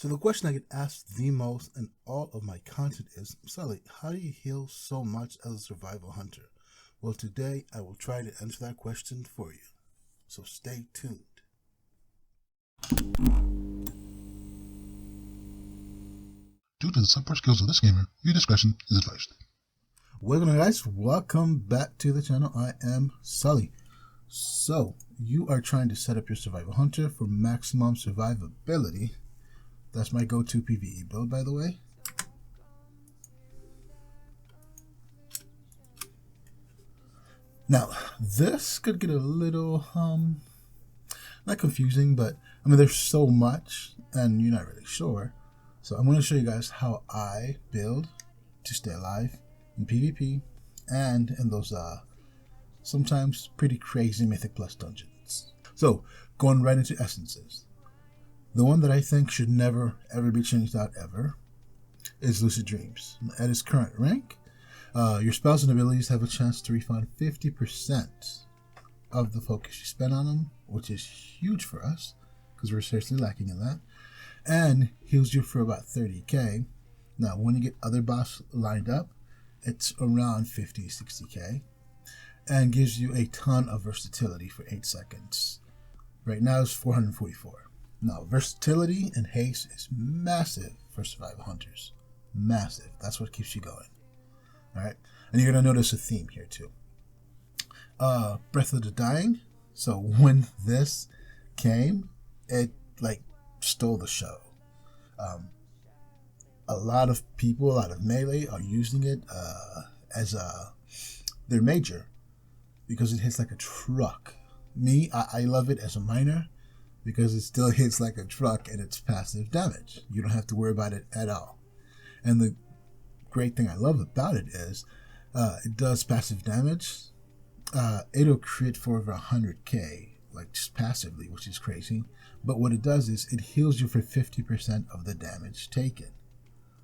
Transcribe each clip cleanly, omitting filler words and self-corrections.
So the question I get asked the most in all of my content is, Sully, how do you heal so much as a survival hunter? Well, today I will try to answer that question for you. So stay tuned. Due to the subpar skills of this gamer, your discretion is advised. Welcome guys, welcome back to the channel. I am Sully. So, you are trying to set up your survival hunter for maximum survivability. That's my go-to PvE build, by the way. Now, this could get a little, not confusing, but I mean, there's so much and you're not really sure. So I'm going to show you guys how I build to stay alive in PvP and in those sometimes pretty crazy Mythic Plus dungeons. So going right into essences. The one that I think should never ever be changed out ever is Lucid Dreams. At its current rank, your spells and abilities have a chance to refund 50% of the focus you spend on them, which is huge for us because we're seriously lacking in that, and heals you for about 30k. Now, when you get other boss lined up, it's around 50-60k, and gives you a ton of versatility for 8 seconds. Right now it's 444. Now, versatility and haste is massive for survival hunters. Massive. That's what keeps you going. Alright? And you're going to notice a theme here too. Breath of the Dying. So when this came, it like stole the show. A lot of people, a lot of melee are using it as their major because it hits like a truck. Me, I love it as a minor because it still hits like a truck and it's passive damage. You don't have to worry about it at all. And the great thing I love about it is it does passive damage. It'll crit for over 100k, like just passively, which is crazy. But what it does is it heals you for 50% of the damage taken.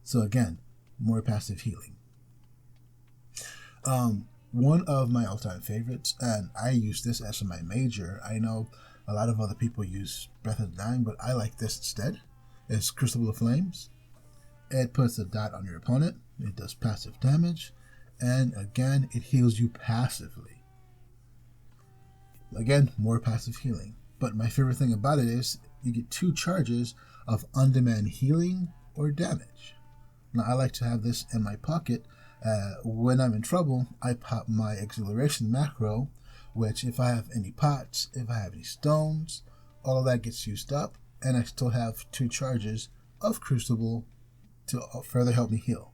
So again, more passive healing. One of my all-time favorites, and I use this as my major. I know a lot of other people use Breath of the Dying, but I like this instead. It's Crucible of Flames. It puts a dot on your opponent. It does passive damage. And again, it heals you passively. Again, more passive healing. But my favorite thing about it is you get 2 charges of on-demand healing or damage. Now, I like to have this in my pocket. When I'm in trouble, I pop my Exhilaration macro, which if I have any pots, if I have any stones, all of that gets used up, and I still have 2 charges of Crucible to further help me heal.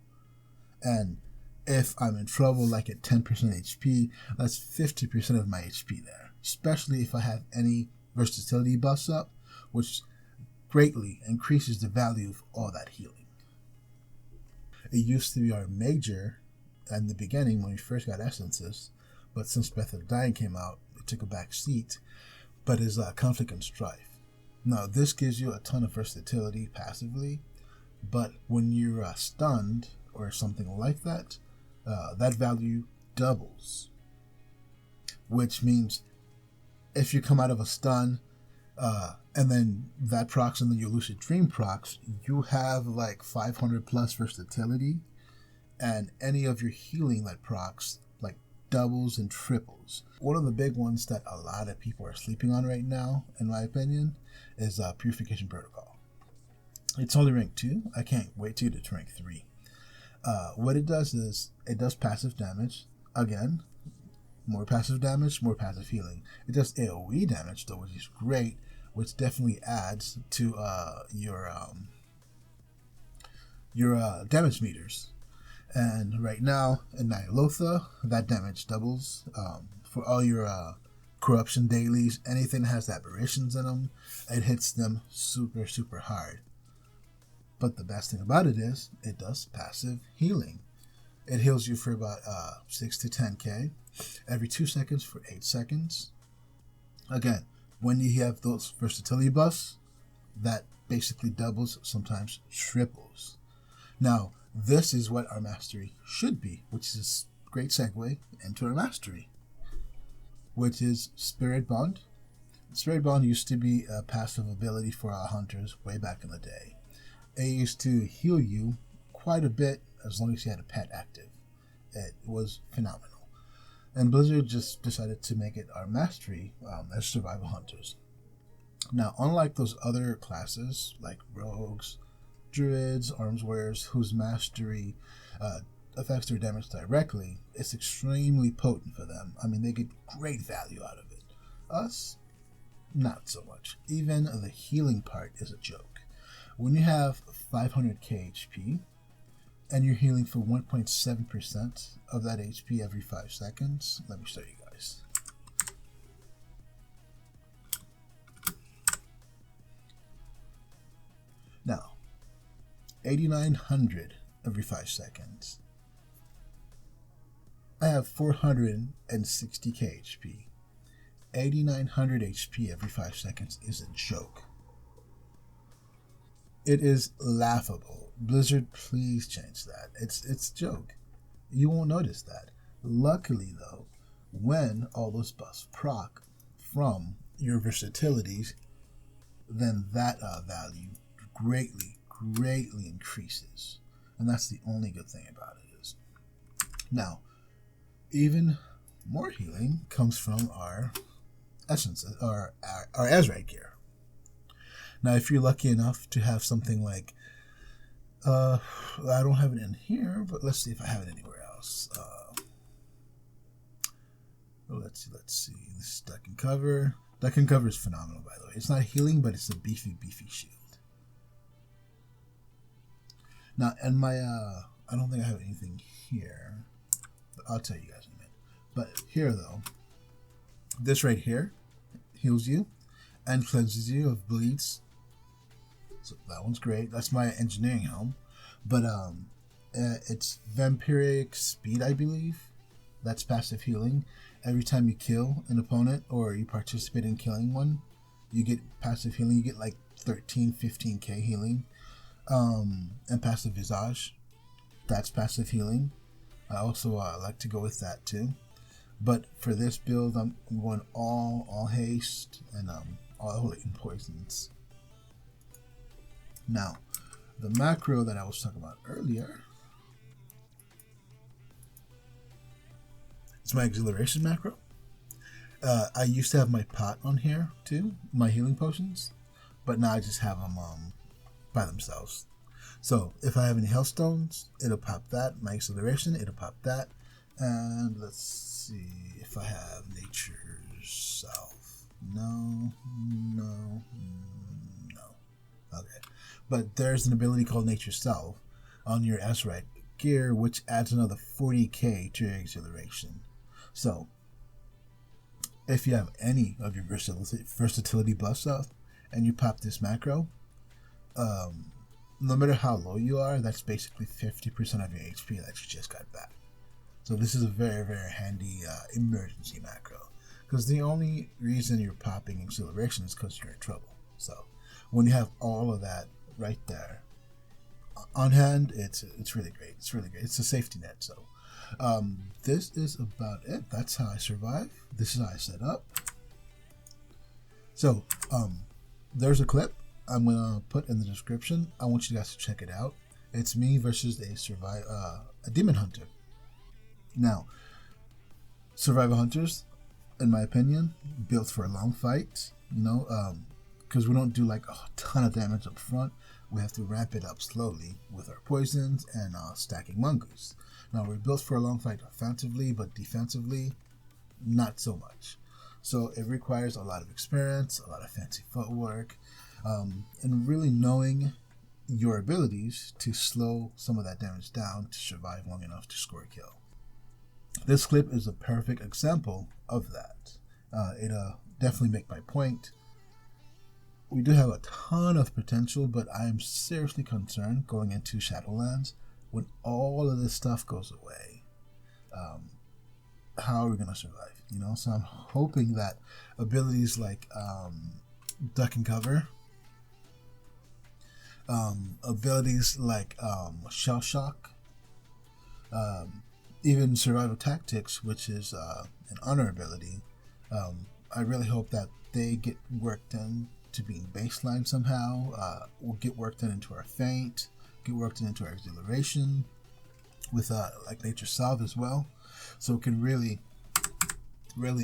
And if I'm in trouble, like at 10% HP, that's 50% of my HP there, especially if I have any versatility buffs up, which greatly increases the value of all that healing. It used to be our major in the beginning when we first got essences, but since Breath of the Dying came out, it took a back seat, but is Conflict and Strife. Now, this gives you a ton of versatility passively, but when you're stunned or something like that, that value doubles, which means if you come out of a stun and then that procs and then your Lucid Dream procs, you have like 500 plus versatility, and any of your healing that procs like doubles and triples. One of the big ones that a lot of people are sleeping on right now, in my opinion, is Purification Protocol. It's only rank 2. I can't wait to get to rank 3. What it does is it does passive damage. Again, more passive damage, more passive healing. It does AoE damage though, which is great, which definitely adds to your damage meters. And right now in Nyalotha, that damage doubles for all your corruption dailies. Anything that has aberrations in them, it hits them super, super hard. But the best thing about it is it does passive healing. It heals you for about 6 to 10k every 2 seconds for 8 seconds. Again, when you have those versatility buffs, that basically doubles, sometimes triples. Now, this is what our mastery should be, which is a great segue into our mastery, which is Spirit Bond. Spirit Bond used to be a passive ability for our hunters way back in the day. It used to heal you quite a bit as long as you had a pet active. It was phenomenal. And Blizzard just decided to make it our mastery as survival hunters. Now, unlike those other classes like rogues, druids, arms wearers, whose mastery affects their damage directly, it's extremely potent for them. I mean, they get great value out of it. Us, not so much. Even the healing part is a joke. When you have 500k HP, and you're healing for 1.7% of that HP every 5 seconds, let me show you guys. Now, 8,900 every 5 seconds. I have 460k HP. 8,900 HP every 5 seconds is a joke. It is laughable. Blizzard, please change that. It's a joke. You won't notice that. Luckily, though, when all those buffs proc from your versatilities, then that value greatly increases. And that's the only good thing about it is. Now, even more healing comes from our essences, our Azrite gear. Now, if you're lucky enough to have something like, I don't have it in here, but let's see if I have it anywhere else. Let's see. This is Duck and Cover. Duck and Cover is phenomenal, by the way. It's not healing, but it's a beefy shield. Now, and my, I don't think I have anything here, but I'll tell you guys in a minute. But here, though, this right here heals you and cleanses you of bleeds. So that one's great. That's my engineering helm. But it's Vampiric Speed, I believe. That's passive healing. Every time you kill an opponent or you participate in killing one, you get passive healing. You get like 13, 15k healing. And passive Visage. That's passive healing. I also like to go with that too. But for this build, I'm going all haste and all latent poisons. Now, the macro that I was talking about earlier is my exhilaration macro. I used to have my pot on here too, my healing potions, but now I just have them by themselves. So if I have any health stones, it'll pop that. My exhilaration, it'll pop that. And let's see if I have Nature's Self. No. Okay. But there's an ability called Nature's Self on your Azrite gear, which adds another 40k to your exhilaration. So, if you have any of your versatility buffs up and you pop this macro, no matter how low you are, that's basically 50% of your HP that you just got back. So this is a very, very handy emergency macro. Because the only reason you're popping exhilaration is because you're in trouble. So when you have all of that right there on hand, it's really great. It's really great. It's a safety net. So this is about it. That's how I survive. This is how I set up. So there's a clip I'm gonna put in the description. I want you guys to check it out. It's me versus a demon hunter. Now, survival hunters, in my opinion, built for a long fight. Because we don't do like a ton of damage up front. We have to ramp it up slowly with our poisons and stacking mongoose. Now, we're built for a long fight offensively, but defensively, not so much. So it requires a lot of experience, a lot of fancy footwork, and really knowing your abilities to slow some of that damage down to survive long enough to score a kill. This clip is a perfect example of that. It definitely make my point. We do have a ton of potential, but I am seriously concerned going into Shadowlands when all of this stuff goes away. How are we going to survive? So I'm hoping that abilities like Duck and Cover, abilities like Shell Shock, even Survival Tactics, which is an honor ability, I really hope that they get worked in to being baseline somehow. We'll get work done into our feint, get work done into our exhilaration, with like Nature Salve as well. So it can really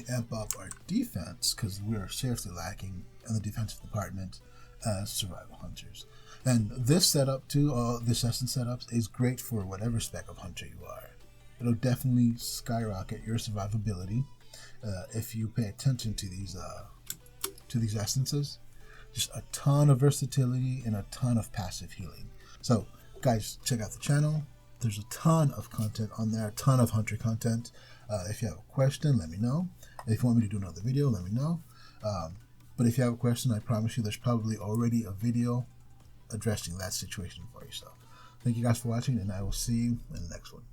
amp up our defense, because we're seriously lacking in the defensive department as survival hunters. And this setup too, all this essence setups, is great for whatever spec of hunter you are. It'll definitely skyrocket your survivability if you pay attention to these essences. Just a ton of versatility and a ton of passive healing. So guys, check out the channel. There's a ton of content on there, a ton of hunter content. If you have a question, let me know. If you want me to do another video, let me know. But if you have a question, I promise you there's probably already a video addressing that situation for you. So thank you guys for watching, and I will see you in the next one.